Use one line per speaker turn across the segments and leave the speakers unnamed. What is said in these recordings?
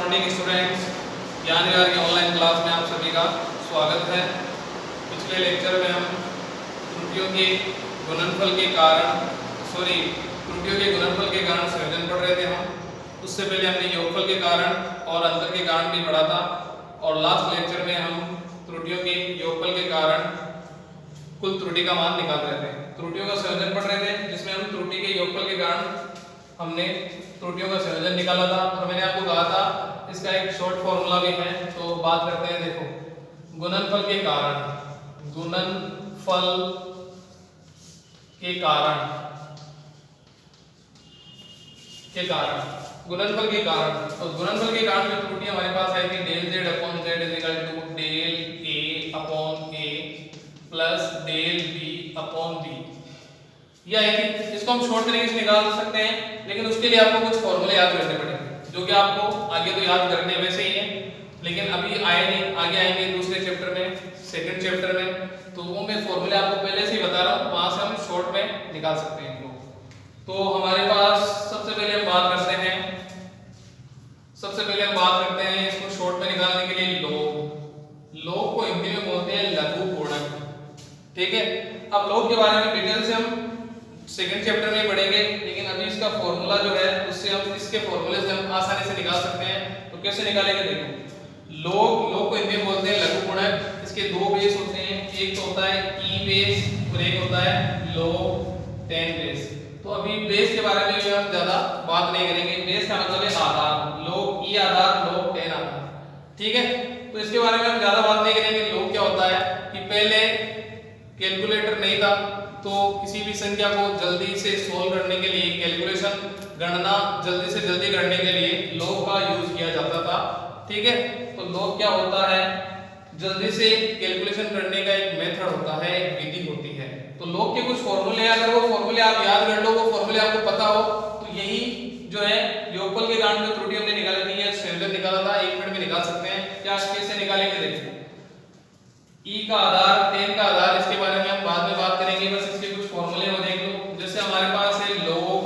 Morning students, ज्ञान विहार की online class में आप सभी का स्वागत है। पिछले लेक्चर में हम त्रुटियों के गुणनफल के कारण संयोजन पढ़ रहे थे। हम उससे पहले हमने योगफल के कारण और अंतर के कारण भी पढ़ा था, और लास्ट लेक्चर में हम त्रुटियों के योगफल के कारण कुल त्रुटि का मान निकाल रहे थे। त्रुटियों का संयोजन पढ़ रहे थे, जिसमें हम त्रुटि के योगफल के कारण हमने त्रुटियों का संयोजन निकाला था। और मैंने आपको कहा था इसका एक शॉर्ट फॉर्मूला भी है, तो बात करते हैं। देखो, गुणनफल के कारण तो गुणनफल के कारण जो त्रुटि हमारे पास आई थी, del z upon z is equal to del a upon a plus del b upon b। यह है कि इसको हम शॉर्ट तरीके से निकाल सकते हैं, लेकिन उसके लिए आपको कुछ फॉर्मूले याद करने पड़ेंगे, जो कि आपको आगे तो याद करने वैसे ही है, लेकिन अभी आए नहीं, आगे आएंगे दूसरे चैप्टर में, सेकंड चैप्टर में। तो वो मैं फॉर्मूले आपको पहले से ही बता रहा हूँ, वहां से हम शॉर्ट में निकाल सकते हैं इनको। तो हमारे पास सबसे पहले हम बात करते हैं इसको शॉर्ट में निकालने के लिए लोग को हिंदी में बोलते हैं लघु गुणक। ठीक है, अब लोग के बारे में डिटेल से हम सेकंड चैप्टर में पढ़ेंगे, लेकिन अभी इसका फॉर्मूला जो है उससे हम इसके फॉर्मूले से हम आसानी से निकाल सकते हैं। तो कैसे निकालेंगे? देखो, लोग को हिंदी में बोलते हैं लघु गुणक। इसके दो बेस होते हैं, एक तो होता है ई बेस और एक होता है log 10 बेस। तो अभी बेस के बारे में भी हम ज्यादा बात नहीं करेंगे। बेस का मतलब है आधार, log ई आधार, log 10 आधार। ठीक है, तो इसके बारे में हम ज्यादा बात नहीं करेंगे। log क्या होता है कि पहले कैलकुलेटर नहीं था, तो किसी भी संख्या को जल्दी से सोल्व करने के लिए, कैलकुलेशन गणना जल्दी से जल्दी करने के लिए log का यूज किया जाता था। ठीक है, तो log क्या होता है? जल्दी से कैलकुलेशन करने का एक मेथड होता है, एक विधि होती है। तो log के कुछ फॉर्मूले हैं, अगर वो फॉर्मूले आप याद कर लो, वो फॉर्मूले आपको पता हो, तो यही जो है योगफल के कारण जो त्रुटि हमने निकाली थी, या संयोजन निकाला था, 1 मिनट में निकाल सकते हैं। क्या कैसे निकालेंगे? देखो, ई का आधार, 10 का आधार, इसके बारे में हम बाद में बात करेंगे। बस इसके कुछ फॉर्मूले हो देख लो। जैसे हमारे पास है log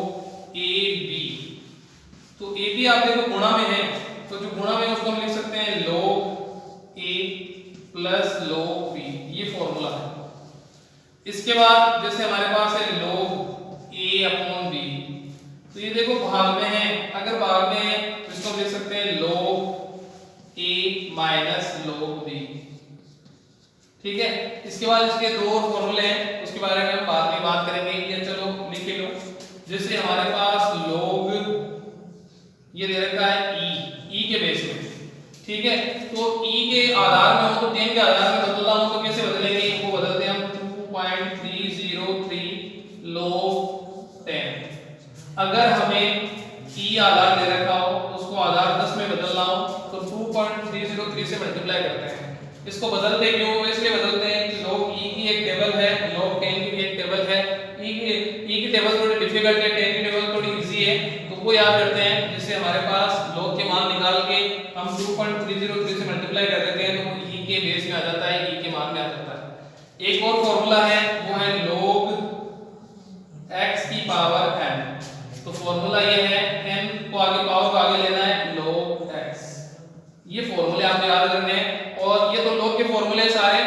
AB, तो AB आप देखो गुणा में है, तो जो गुणा में उसको हम लिख सकते हैं log A plus log B, ये फॉर्मूला है। इसके बाद जैसे हमारे पास है log A अपॉन B, तो ये देखो भाग में है, अगर भाग में है तो इसको हम लिख सकते हैं log A minus log B। ठीक है, इसके बाद इसके दो और फॉर्मूले हैं, उसके बारे में हम बाद में बात करेंगे। ये चलो लिख लो। जैसे हमारे पास log ये दे रखा है ई के बेस में। ठीक है, तो ई के आधार में हो तो 10 के आधार में बदलना हो तो कैसे बदलेंगे? वो बदलते हैं हम 2.303 log 10। अगर हमें ई आधार दे रखा हो, उसको आधार 10 में बदलना हो, तो 2.303 से मल्टीप्लाई करते हैं। इसको बदलते क्यों? इसलिए बदलते हैं कि log e की एक टेबल है, log 10 की भी एक टेबल है। e की टेबल थोड़ी डिफिकल्ट है, 10 की टेबल थोड़ी इजी है, तो वो याद करते हैं। जिससे हमारे पास log के मान निकाल के हम 2.303 से मल्टीप्लाई कर देते हैं, तो वो e के बेस में आ जाता है, e के मान में आ जाता है। एक और फॉर्मूला है, वो है log x की पावर n। तो फॉर्मूला ये है, n को आगे पावर को आगे लेना है, log x। ये फॉर्मूले आपको याद करने हैं। और ये तो log के फॉर्मूले सारे,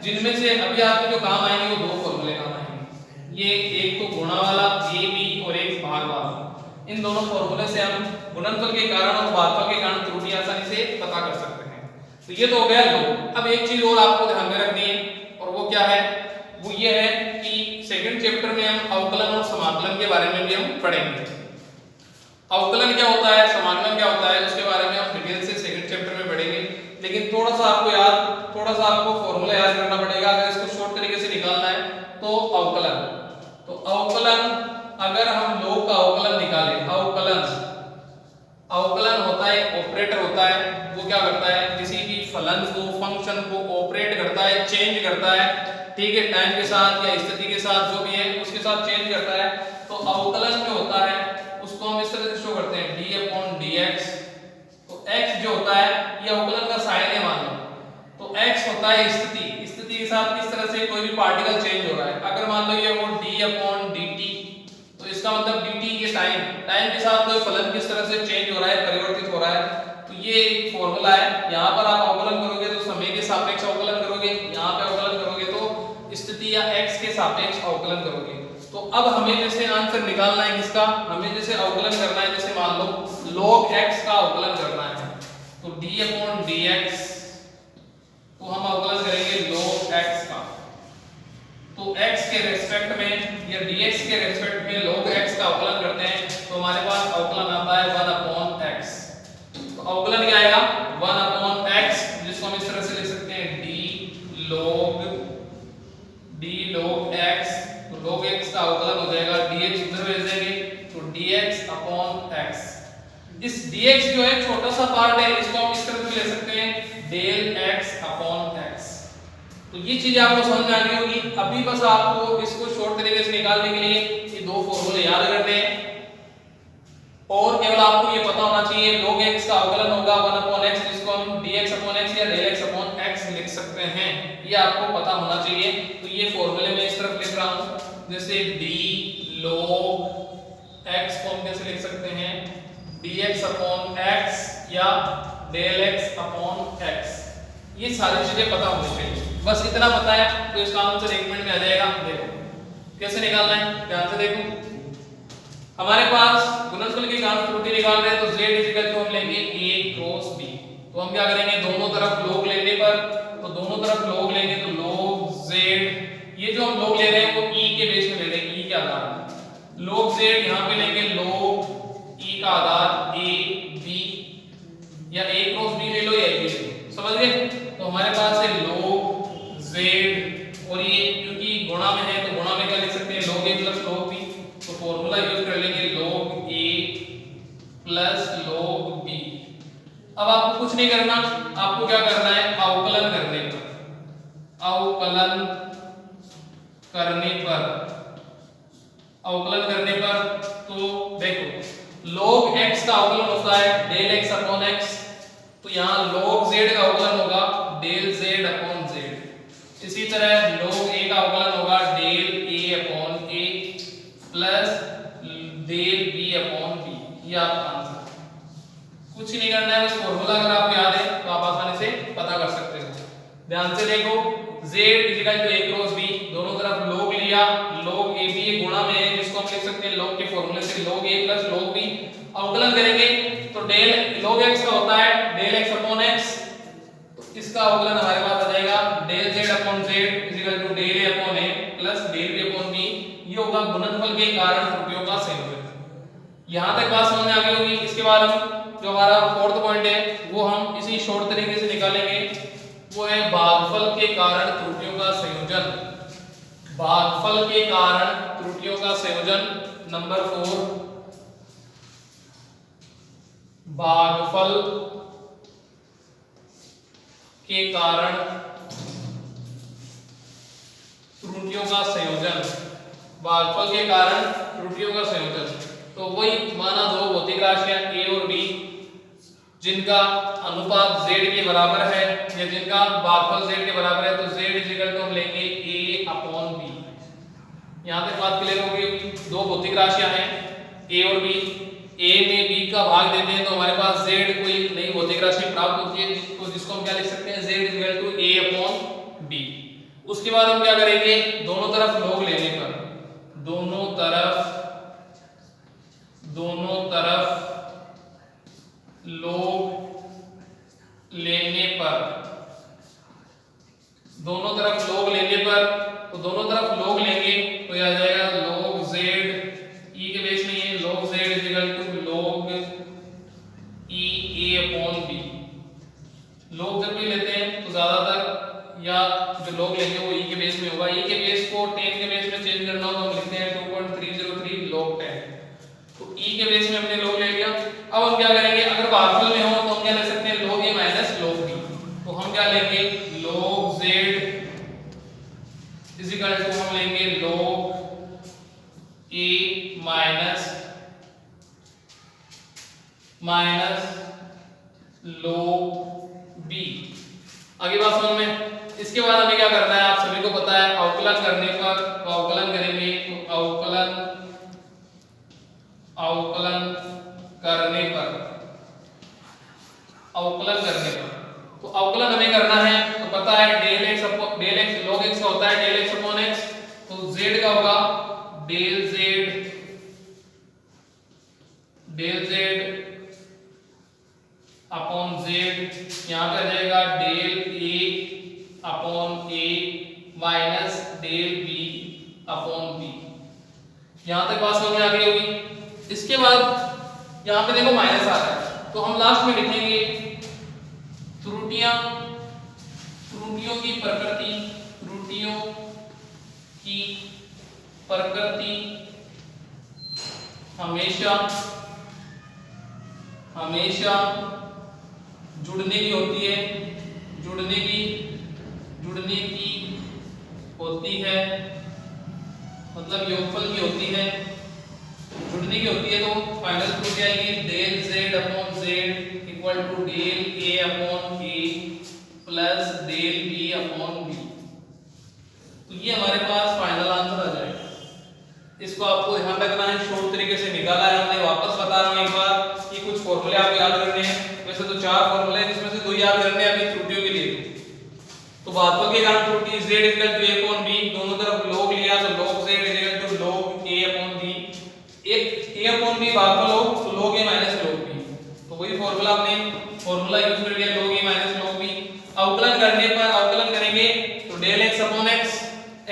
जिनमें से अभी आपके जो काम आएंगे वो दो फॉर्मूले काम आएंगे। ये एक तो गुणा वाला a b और एक भाग वाला। इन दोनों फॉर्मूले से हम गुणनफल के कारण और भागफल के कारण त्रुटि आसानी से पता कर सकते हैं। तो ये तो हो गया log। अब एक चीज और आपको ध्यान में रखनी है, और वो क्या है? वो ये है कि सेकंड चैप्टर में हम अवकलन और समाकलन के बारे में भी हम पढ़ेंगे। अवकलन क्या होता है, समाकलन क्या होता है, उसके बारे में हम डिटेल से सेकंड चैप्टर में पढ़ेंगे। लेकिन थोड़ा सा आपको फॉर्मूला याद करना पड़ेगा, अगर इसको शॉर्ट तरीके से निकालना है। तो अवकलन अगर हम log का अवकलन निकालें, अवकलन होता है, ऑपरेटर होता है। वो क्या करता है? किसी भी फलन को, फंक्शन को ऑपरेट करता है, चेंज करता है। ठीक है, टाइम के साथ या स्थिति के साथ, जो भी है उसके साथ चेंज करता है। तो अवकलन जो होता है उसको हम इस तरह से शो करते हैं, d अपॉन dx। तो x जो होता है ये अवकलन का साइन है, मान लो। तो x होता है स्थिति के साथ किस तरह से कोई भी पार्टिकल चेंज हो रहा है। अगर मान लो ये वो d अपॉन dt, तो इसका मतलब dt ये टाइम के साथ कोई फलन किस तरह से चेंज हो रहा है, परिवर्तित हो रहा है। तो ये एक फॉर्मूला है, यहाँ पर आप अवकलन करोगे तो समय के सापेक्ष अवकलन करोगे, यहाँ पे अवकलन करोगे तो स्थिति या x के सापेक्ष अवकलन करोगे। तो अब हमें जैसे आंसर निकालना है किसका, हमें जैसे अवकलन करना है, जैसे मान लो log x का अवकलन करना है तो d/dx, तो हम अवकलन करेंगे log x का। तो x के रेस्पेक्ट में या dx के रेस्पेक्ट में log x का अवकलन करते हैं तो हमारे पास अवकलन आता है 1/x। तो अवकलन क्या आएगा 1/x, जिसको हम इस तरह से लिख सकते हैं d log x। तो log x का अवकलन हो जाएगा dx, उधर भेज देंगे तो dx/x। इस dx जो है छोटा सा पार्ट है, इसको हम इस तरह से ले सकते हैं del x/x। तो ये चीज आपको समझ में आ गई होगी। अभी बस आपको इसको शॉर्ट तरीके से निकालने के लिए ये दो फॉर्मूले याद करने हैं और केवल आपको ये पता होना चाहिए log x का अवकलन होगा 1/x, जिसको हम dx/x या del x/x लिख सकते हैं, ये आपको पता होना चाहिए। तो ये फॉर्मूले में इस तरफ लिख रहा हूं, जैसे d log x को हम कैसे लिख सकते हैं dx/x या del x/x। ये सारी चीजें पता होनी चाहिए, बस इतना पता है तो इसका आंसर 1 मिनट में आ जाएगा। देखो कैसे निकालना है, ध्यान से देखो। हमारे पास गुणनफल की गांठ त्रुटि निकाल रहे हैं तो z इक्वल टू हम लेंगे a क्रॉस b। तो हम क्या करेंगे, दोनों तरफ log लेने पर, तो दोनों तरफ log लेंगे तो log z, ये जो हम log ले रहे हैं वो e के बेस में ले रहे हैं, e के आधार पर। log z यहां पे लेंगे log e का आधार a b, या a क्रॉस b ले लो या a b ले लो, समझ गए। तो हमारे पास है log z, और ये क्योंकि गुणा में है तो गुणा में क्या लिख सकते हैं log a plus log b। तो फॉर्मूला यूज कर लेंगे log a plus log b। अब आपको कुछ नहीं करना, आपको क्या करना है, अवकलन करने पर, अवकलन करने पर, अवकलन करने पर तो देखो log x का अवकलन होता है del x/x, तो यहाँ log z का अवकलन होगा del z/z। इसी तरह log a का अवकलन होगा del a/a plus del b/b। ये आपका आंसर, कुछ नहीं करना है, बस फॉर्मूला अगर आपको याद है तो आप आसानी से पता कर सकते हो। ध्यान से देखो z equal to a cross b, दोनों तरफ log लिया, log a b गुणा में है, जिसको हम लिख सकते हैं log के फॉर्मूले से log a plus log b। अवकलन करेंगे तो del log x का होता है del x/x, तो इसका अवकलन हमारे पास आ जाएगा del z/z equal to del a/a plus del b/b। ये होगा गुणनफल के कारण त्रुटियों का संयोजन। यहां तक बात समझ में आ गई होगी। इसके बाद हम जो हमारा फोर्थ पॉइंट है वो हम इसी शॉर्ट तरीके से निकालेंगे, वो है भागफल के कारण त्रुटियों का संयोजन। भागफल के कारण त्रुटियों का संयोजन नंबर 4, भागफल के कारण त्रुटियों का संयोजन, भागफल के कारण त्रुटियों का संयोजन। तो वही माना दो भौतिक राशियां a और b जिनका अनुपात z के बराबर है या जिनका भागफल z के बराबर है, तो z इक्वल टू हम लेंगे a/b। यहां तक बात क्लियर हो गई। दो भौतिक राशियां हैं a और b, a में b का भाग देते हैं तो हमारे पास z कोई नई भौतिक राशि प्राप्त होती है, तो जिसको हम क्या लिख सकते हैं z इक्वल टू a/b। उसके बाद हम क्या करेंगे, दोनों तरफ log लेने पर, दोनों तरफ log लेने पर, दोनों तरफ log लेने पर, तो दोनों तरफ log लेंगे तो यह आ जाएगा log z, e के बेस में ये log z equal to log e a/b। log जब भी लेते हैं तो ज्यादातर या जो log लेंगे वो e के बेस में होगा। e के बेस को 10 के बेस में चेंज करना हो तो हम लिखते हैं 2.303 log 10। तो e के बेस में हमने log ले लिया। अब हम क्या करेंगे, अगर भागफल में हो तो हम क्या ले सकते हैं log a minus log b। तो हम क्या लेंगे log z is equal to हम लेंगे log a minus log b। आगे बात समझ में। इसके बाद हमें क्या करना है, आप सभी को पता है, अवकलन करने पर, तो अवकलन करेंगे तो अवकलन करने पर, अवकलन करने पर। तो अवकलन हमें करना है तो पता है डेल x log x का होता है डेल x अपॉन x, तो z का होगा डेल z अपॉन z, यहाँ पे आ जाएगा del a upon a minus del b upon b। यहाँ तक बात समझ में आ गई होगी। इसके बाद यहाँ पे देखो माइनस आ रहा है तो हम लास्ट में लिखेंगे त्रुटियों की प्रकृति हमेशा जुड़ने की होती है, मतलब योगफल की होती है, जुड़ने की होती है। तो फाइनल त्रुटि आएगी del z upon z equal to del a upon a plus del b upon b। तो ये हमारे पास फाइनल आंसर आ जाएगा। इसको आपको ध्यान रखना है, शॉर्ट तरीके से निकाला है हमने। वापस बता रहा हूँ एक बार कि कुछ फॉर्मूले आपको याद करने हैं। वैसे तो 4 फॉर्मूले हैं जिसमें से 2 याद करने हैं अभी त्रुटियों के लिए। तो भागफल के कारण त्रुटि z equal to a upon b, दोनों तरफ log लिया तो log z equal to log a upon b। एक a अपॉन b भागफल हो तो log a minus log b। तो वही फार्मूला हमने यूज कर लिया log a minus log b। अवकलन करने पर अवकलन करेंगे तो डेल x अपॉन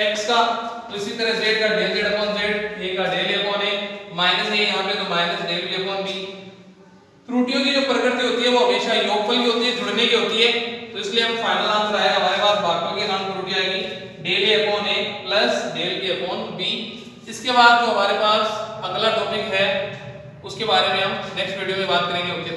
x का, तो इसी तरह z का del z upon z, a का del a upon a minus a यहाँ पे तो minus del b upon b। त्रुटियों की जो प्रकृति होती है वो हमेशा योगफल की होती है, जुड़ने की होती है। तो इसलिए हम फाइनल आंसर आएगा हमारे पास भागफल के कारण त्रुटि आएगी del a upon a plus del b upon b। इसके बाद जो हमारे पास अगला टॉपिक है उसके बारे में हम नेक्स्ट वीडियो में बात करेंगे। ओके।